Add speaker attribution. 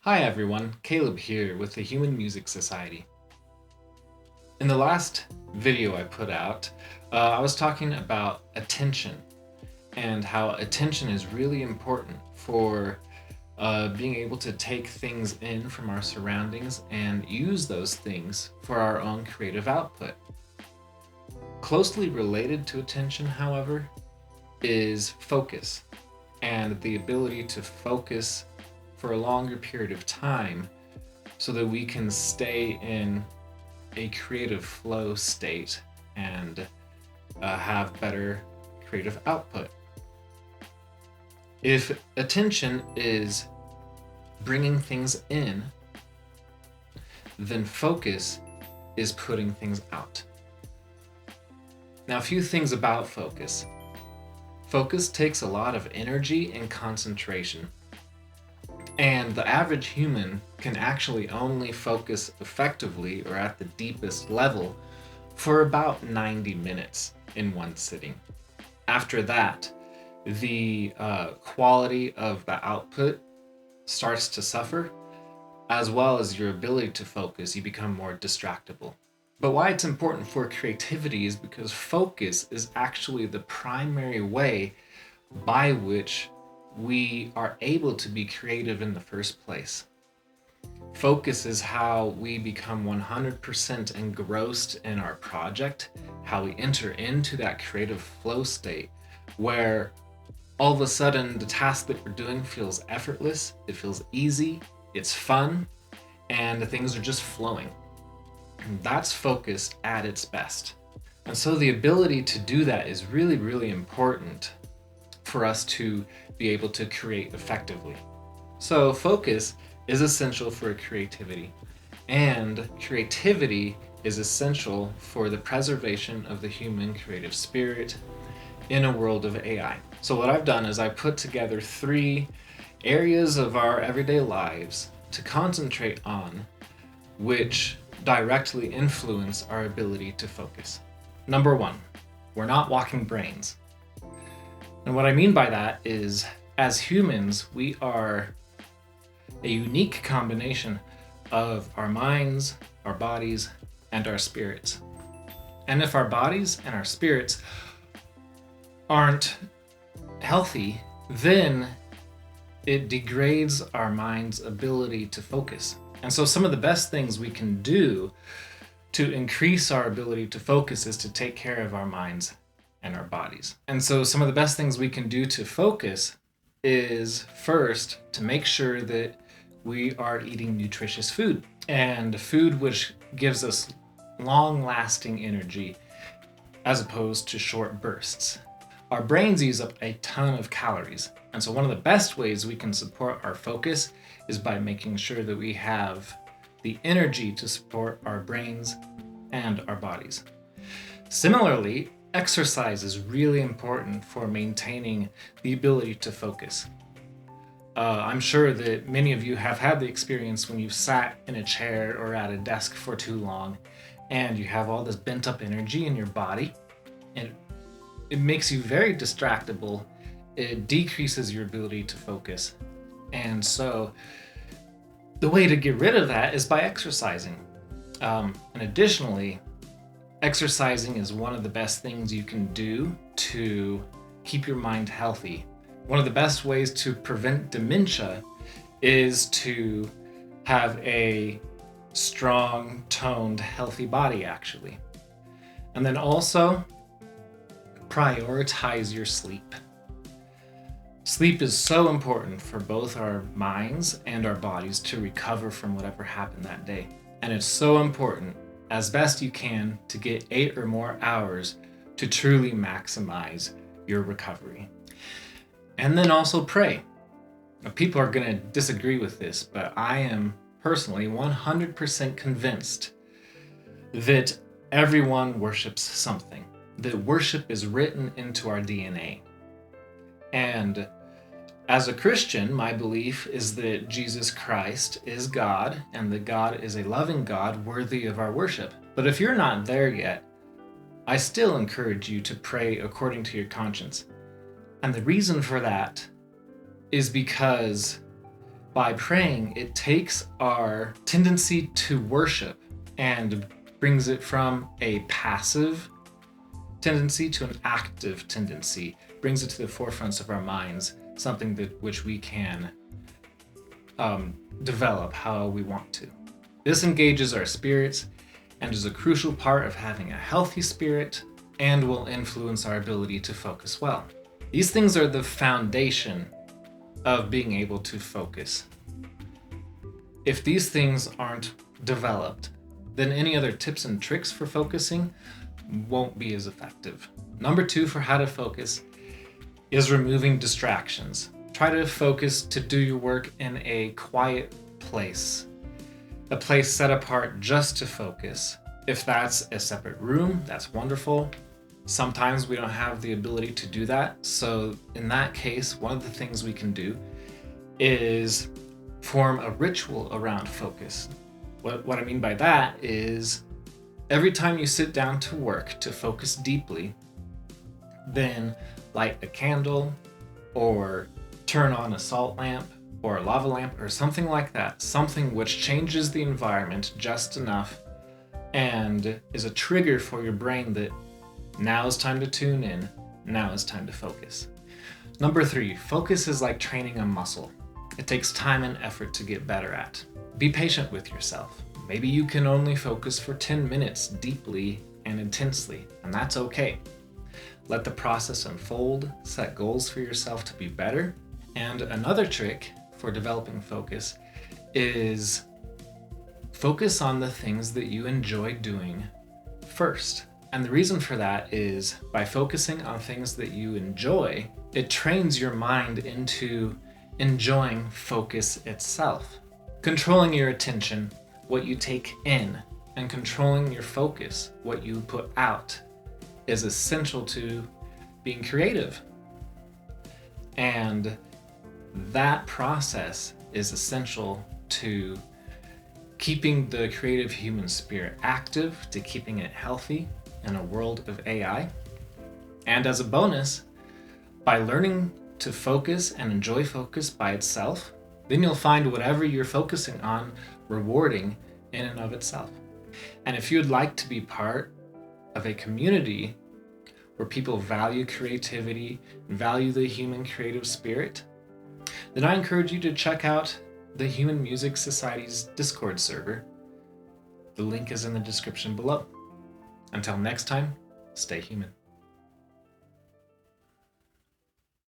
Speaker 1: Hi everyone, Caleb here with the Human Music Society. In the last video I put out, I was talking about attention and how attention is really important for being able to take things in from our surroundings and use those things for our own creative output. Closely related to attention, however, is focus and the ability to focus for a longer period of time so that we can stay in a creative flow state and have better creative output. If attention is bringing things in, then focus is putting things out. Now, a few things about focus. Focus takes a lot of energy and concentration. And the average human can actually only focus effectively or at the deepest level for about 90 minutes in one sitting. After that, the quality of the output starts to suffer, as well as your ability to focus. You become more distractible. But why it's important for creativity is because focus is actually the primary way by which we are able to be creative in the first place. Focus is how we become 100% engrossed in our project, how we enter into that creative flow state where all of a sudden the task that we're doing feels effortless, it feels easy, it's fun, and things are just flowing. And that's focus at its best. And so the ability to do that is really, really important for us to be able to create effectively. So focus is essential for creativity, and creativity is essential for the preservation of the human creative spirit in a world of AI. So what I've done is I put together 3 areas of our everyday lives to concentrate on, which directly influence our ability to focus. Number 1, we're not walking brains. And what I mean by that is, as humans, we are a unique combination of our minds, our bodies, and our spirits. And if our bodies and our spirits aren't healthy, then it degrades our mind's ability to focus. And so some of the best things we can do to increase our ability to focus is to take care of our minds and our bodies. And so some of the best things we can do to focus is first to make sure that we are eating nutritious food, and food which gives us long-lasting energy as opposed to short bursts. Our brains use up a ton of calories, and so one of the best ways we can support our focus is by making sure that we have the energy to support our brains and our bodies. Similarly, exercise is really important for maintaining the ability to focus. I'm sure that many of you have had the experience when you've sat in a chair or at a desk for too long and you have all this bent up energy in your body, and it makes you very distractible. It decreases your ability to focus. And so the way to get rid of that is by exercising. And additionally, exercising is one of the best things you can do to keep your mind healthy. One of the best ways to prevent dementia is to have a strong, toned, healthy body, actually. And then also, prioritize your sleep. Sleep is so important for both our minds and our bodies to recover from whatever happened that day. And it's so important, as best you can, to get 8 or more hours to truly maximize your recovery. And then also pray. Now, people are going to disagree with this, but I am personally 100% convinced that everyone worships something, that worship is written into our DNA. And as a Christian, my belief is that Jesus Christ is God, and that God is a loving God worthy of our worship. But if you're not there yet, I still encourage you to pray according to your conscience. And the reason for that is because By praying, it takes our tendency to worship and brings it from a passive tendency to an active tendency, brings it to the forefronts of our minds, something that which we can develop how we want to. This engages our spirits and is a crucial part of having a healthy spirit and will influence our ability to focus well. These things are the foundation of being able to focus. If these things aren't developed, then any other tips and tricks for focusing won't be as effective. Number 2 for how to focus is removing distractions. Try to focus to do your work in a quiet place, a place set apart just to focus. If that's a separate room, that's wonderful. Sometimes we don't have the ability to do that. So in that case, one of the things we can do is form a ritual around focus. What I mean by that is every time you sit down to work to focus deeply, then light a candle or turn on a salt lamp or a lava lamp or something like that, something which changes the environment just enough and is a trigger for your brain that now is time to tune in, now is time to focus. Number 3, focus is like training a muscle. It takes time and effort to get better at. Be patient with yourself. Maybe you can only focus for 10 minutes deeply and intensely, and that's okay. Let the process unfold, set goals for yourself to be better. And another trick for developing focus is focus on the things that you enjoy doing first. And the reason for that is by focusing on things that you enjoy, it trains your mind into enjoying focus itself. Controlling your attention, what you take in, and controlling your focus, what you put out, is essential to being creative. And that process is essential to keeping the creative human spirit active, to keeping it healthy in a world of AI. And as a bonus, by learning to focus and enjoy focus by itself, then you'll find whatever you're focusing on rewarding in and of itself. And if you'd like to be part of a community where people value creativity and value the human creative spirit, then I encourage you to check out the Human Music Society's Discord server. The link is in the description below. Until next time, stay human.